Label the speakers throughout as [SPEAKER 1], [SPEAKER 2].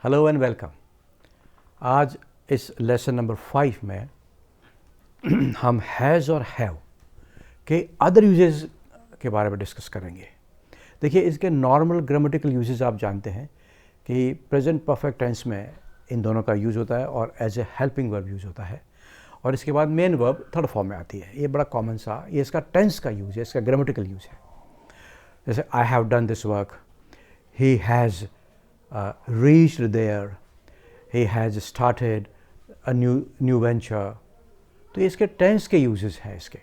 [SPEAKER 1] Hello and welcome. आज इस lesson number 5 में हम हैज़ और हैव के अदर यूजेस के बारे में डिस्कस करेंगे। देखिए, इसके नॉर्मल ग्रामेटिकल यूजेस आप जानते हैं कि प्रेजेंट परफेक्ट टेंस में इन दोनों का यूज़ होता है और as a helping verb use होता है, और इसके बाद मेन वर्ब थर्ड फॉर्म में आती है। ये बड़ा कॉमन सा, ये इसका टेंस का यूज़ है, इसका ग्रामेटिकल यूज़ है। जैसे I have done this work, he has reached there, he has started a new venture। तो इसके टेंस के यूजेस हैं इसके।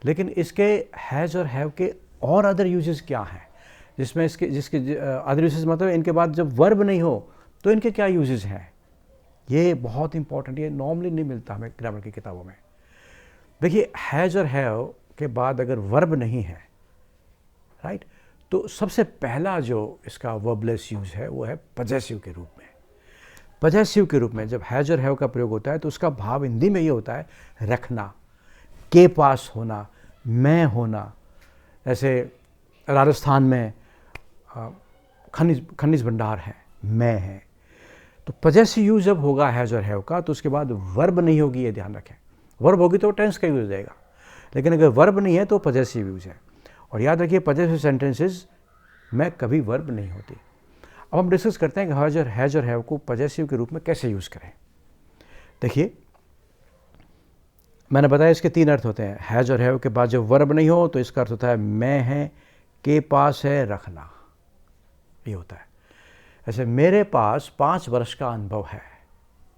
[SPEAKER 1] लेकिन इसके हैज़ और हैव के और अदर यूजेस क्या हैं, जिसमें जिसके अदर यूजेस मतलब इनके बाद जब वर्ब नहीं हो तो इनके क्या यूजेस हैं। ये बहुत इंपॉर्टेंट, ये नॉर्मली नहीं मिलता हमें ग्रामर की किताबों में। देखिए, हैज़ और हैव के बाद अगर वर्ब नहीं है, राइट, तो सबसे पहला जो इसका वर्बलेस यूज है वो है पजेसिव के रूप में। पजेसिव के रूप में जब हैज और हैव का प्रयोग होता है तो उसका भाव हिंदी में ये होता है रखना, के पास होना, मैं होना। जैसे राजस्थान में खनिज भंडार है, मैं है। तो पजेसिव यूज जब होगा हैज और हैव का तो उसके बाद वर्ब नहीं होगी, ये ध्यान रखें। वर्ब होगी तो टेंस का यूज हो जाएगा, लेकिन अगर वर्ब नहीं है तो पजेसिव यूज है। और याद रखिए, पजेसिव सेंटेंसेस में कभी वर्ब नहीं होती। अब हम डिस्कस करते हैं कि हैज और हैव को पजेसिव के रूप में कैसे यूज़ करें। देखिए, मैंने बताया इसके 3 अर्थ होते हैं। हैज और हैव के बाद जब वर्ब नहीं हो तो इसका अर्थ होता है मैं है, के पास है, रखना, ये होता है। ऐसे मेरे पास 5 वर्ष का अनुभव है,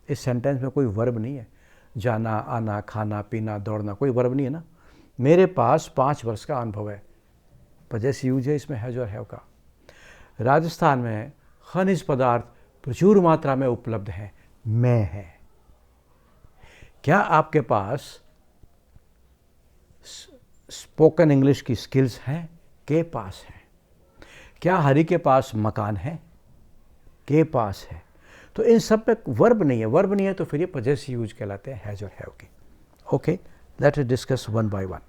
[SPEAKER 1] इस सेंटेंस में कोई वर्ब नहीं है। जाना, आना, खाना, पीना, दौड़ना, कोई वर्ब नहीं है ना। मेरे पास 5 वर्ष का अनुभव है, पजेसिव यूज है इसमें हैज और हैव का। राजस्थान में खनिज पदार्थ प्रचुर मात्रा में उपलब्ध हैं, मैं है। क्या आपके पास स्पोकन इंग्लिश की स्किल्स हैं? के पास है। क्या हरि के पास मकान है? के पास है। तो इन सब पे वर्ब नहीं है, वर्ब नहीं है तो फिर ये पजेसिव यूज कहलाते हैं हैज और हैव के। Okay, let us discuss one by one.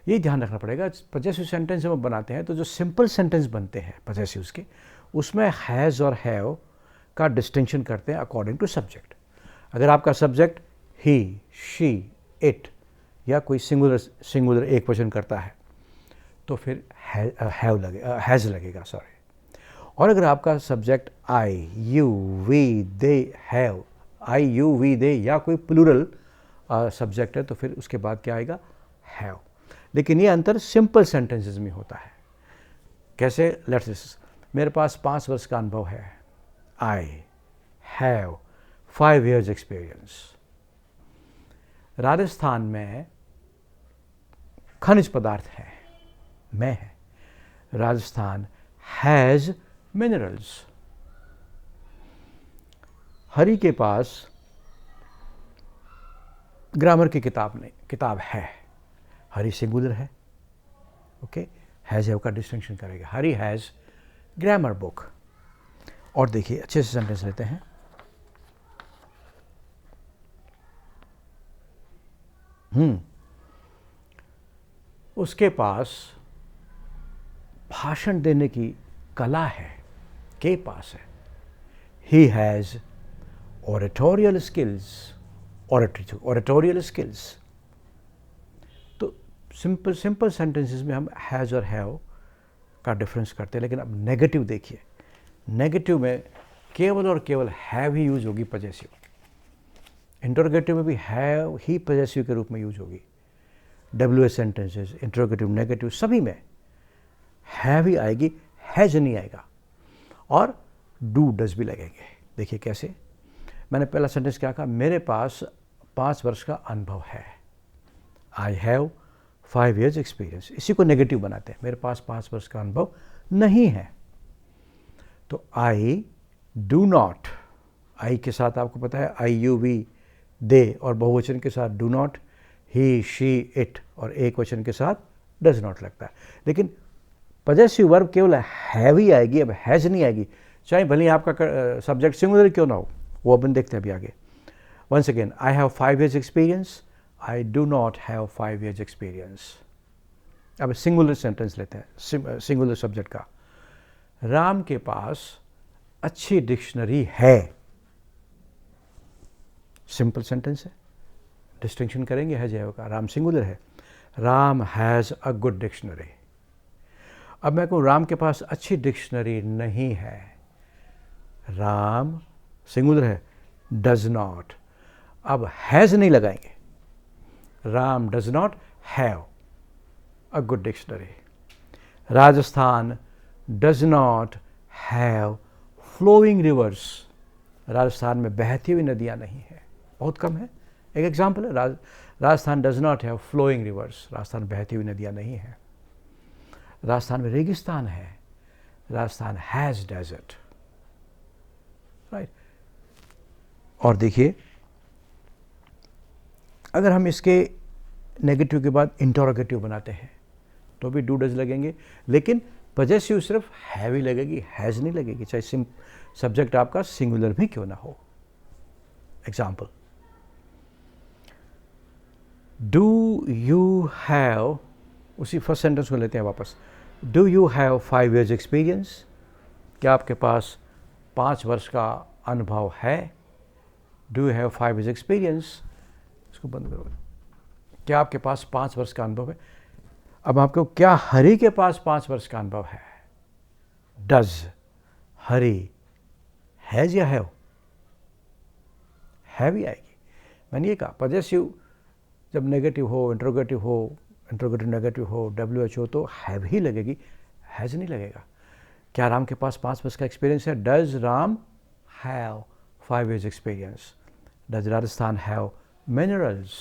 [SPEAKER 1] ये ध्यान रखना पड़ेगा, पजेसिव सेंटेंस जब हम बनाते हैं तो जो सिंपल सेंटेंस बनते हैं पजेसिव्स के, उसमें हैज़ और हैव का डिस्टिंक्शन करते हैं अकॉर्डिंग टू सब्जेक्ट। अगर आपका सब्जेक्ट ही, शी, इट या कोई सिंगुलर एक वचन करता है तो फिर हैज़ लगेगा, सॉरी। और अगर आपका subject I, you, we, they, have, I, you, we, they या कोई प्लूरल सब्जेक्ट है तो फिर उसके बाद क्या आएगा? हैव। लेकिन ये अंतर सिंपल सेंटेंसेस में होता है। कैसे? लेट्स दिस, मेरे पास 5 वर्ष का अनुभव है, आई हैव 5 years एक्सपीरियंस। राजस्थान में खनिज पदार्थ है, मैं है। Rajasthan has minerals. हरि के पास ग्रामर की किताब है, हरि सिंगुलर है। ओके, हैज हैव का डिस्टिंक्शन करेगा। Hari has grammar book. और देखिए, अच्छे से सेंटेंस लेते हैं। उसके पास भाषण देने की कला है, के पास है। He has oratorial skills, oratorial skills. तो सिंपल सेंटेंसेस में हम हैज और हैव का डिफरेंस करते हैं। लेकिन अब नेगेटिव देखिए, नेगेटिव में केवल और केवल हैव ही यूज होगी पजेसिव। इंटरोगेटिव में भी हैव ही पजेसिव के रूप में यूज होगी। WH सेंटेंसेस, इंटरोगेटिव, नेगेटिव, सभी में हैव ही आएगी, हैज नहीं आएगा। और डू, डज भी लगेंगे। देखिए कैसे। मैंने पहला सेंटेंस क्या कहा? मेरे पास 5 वर्ष का अनुभव है, आई हैव 5 years एक्सपीरियंस। इसी को नेगेटिव बनाते हैं। मेरे पास 5 वर्ष का अनुभव नहीं है, तो आई डू नॉट। आई के साथ आपको पता है आई, यू, वी, दे, और बहुवचन के साथ do not, he, she, it, और एक वचन के साथ डज नॉट लगता है। लेकिन पजेसिव वर्ब केवल हैव ही आएगी, अब हैज नहीं आएगी, चाहे भले ही आपका सब्जेक्ट सिंगुलर क्यों ना हो। वो अपन देखते हैं अभी आगे। Once again, I have 5 years experience, I do not have 5 years experience. अब सिंगुलर सेंटेंस लेते हैं, सिंगुलर सब्जेक्ट का। राम के पास अच्छी डिक्शनरी है। सिंपल सेंटेंस है, डिस्टिंक्शन करेंगे हैज हैव का। राम सिंगुलर है, Ram has a good dictionary. अब मैं कहूँ राम के पास अच्छी डिक्शनरी नहीं है, राम सिंगुलर है, डज नॉट। अब हैज़ नहीं लगाएंगे, Ram does not have a good dictionary. Rajasthan does not have flowing rivers, Rajasthan में बहती हुई नदियाँ नहीं है, बहुत कम है। एक एग्जाम्पल है, Rajasthan does not have flowing rivers, Rajasthan बहती हुई नदियाँ नहीं है। राजस्थान में रेगिस्तान है, राजस्थान हैज़ डेजर्ट, राइट। और देखिए अगर हम इसके नेगेटिव के बाद इंटरोगेटिव बनाते हैं तो भी डू डज लगेंगे, लेकिन पजेसिव सिर्फ हैव ही लगेगी, हैज़ नहीं लगेगी, चाहे सब्जेक्ट आपका सिंगुलर भी क्यों ना हो। एग्जाम्पल, डू यू हैव, उसी फर्स्ट सेंटेंस को लेते हैं वापस, do you have 5 years experience, क्या आपके पास 5 वर्ष का अनुभव है। Do you have 5 years experience, इसको बंद करो, क्या आपके पास 5 वर्ष का अनुभव है। अब आपको, क्या हरि के पास 5 वर्ष का अनुभव है। डज हरि हैज या हैव ही आएगी। मैंने ये कहा पजेसिव जब नेगेटिव हो, इंट्रोगेटिव नेगेटिव हो, WH हो तो हैव ही लगेगी, हैज़ नहीं लगेगा। क्या राम के पास 5 वर्ष का एक्सपीरियंस है। Does Ram have 5 years experience. Does Rajasthan have minerals,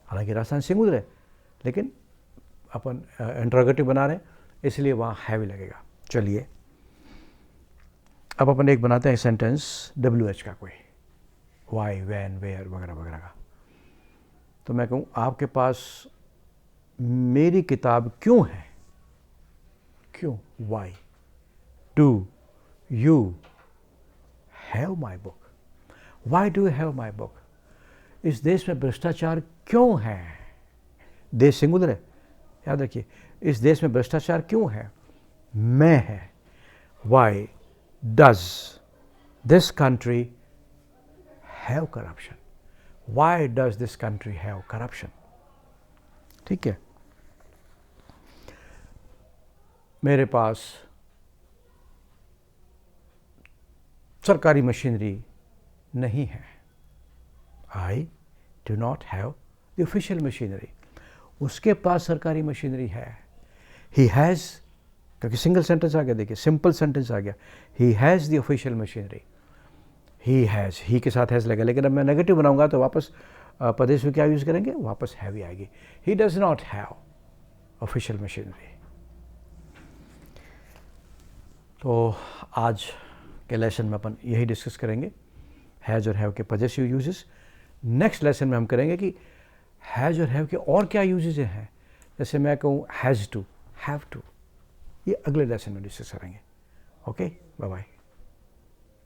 [SPEAKER 1] हालांकि राजस्थान सिंगुलर है लेकिन अपन इंट्रोगेटिव बना रहे हैं इसलिए वहाँ हैव ही लगेगा। चलिए अब अपन एक बनाते हैं सेंटेंस WH का, कोई वाई, वैन, वेयर वगैरह वगैरह का। तो मैं कहूँ आपके पास मेरी किताब क्यों है। क्यों, why. Do you have my book, why do you have my book. इस देश में भ्रष्टाचार क्यों है। देश सिंगुलर है, याद रखिए, इस देश में भ्रष्टाचार क्यों है, मैं है। Why does this country have corruption, why does this country have corruption. ठीक है, मेरे पास सरकारी मशीनरी नहीं है। I do not have the official machinery, उसके पास सरकारी मशीनरी है। ही हैज़, क्योंकि सिंगल सेंटेंस आ गया, देखिए सिंपल सेंटेंस आ गया, he has the official machinery. He has, he के साथ हैज़ लगा, लेकिन अब मैं नेगेटिव बनाऊंगा तो वापस पदेश में क्या यूज़ करेंगे, वापस हैव ही आएगी। He does not have official machinery. तो आज के लेसन में अपन यही डिस्कस करेंगे, हैज़ और हैव के पजेसिव यूजेस। नेक्स्ट लेसन में हम करेंगे कि हैज़ और हैव के और क्या यूजेस हैं, जैसे मैं कहूँ हैज़ टू, हैव टू, ये अगले लेसन में डिस्कस करेंगे। Okay, bye bye.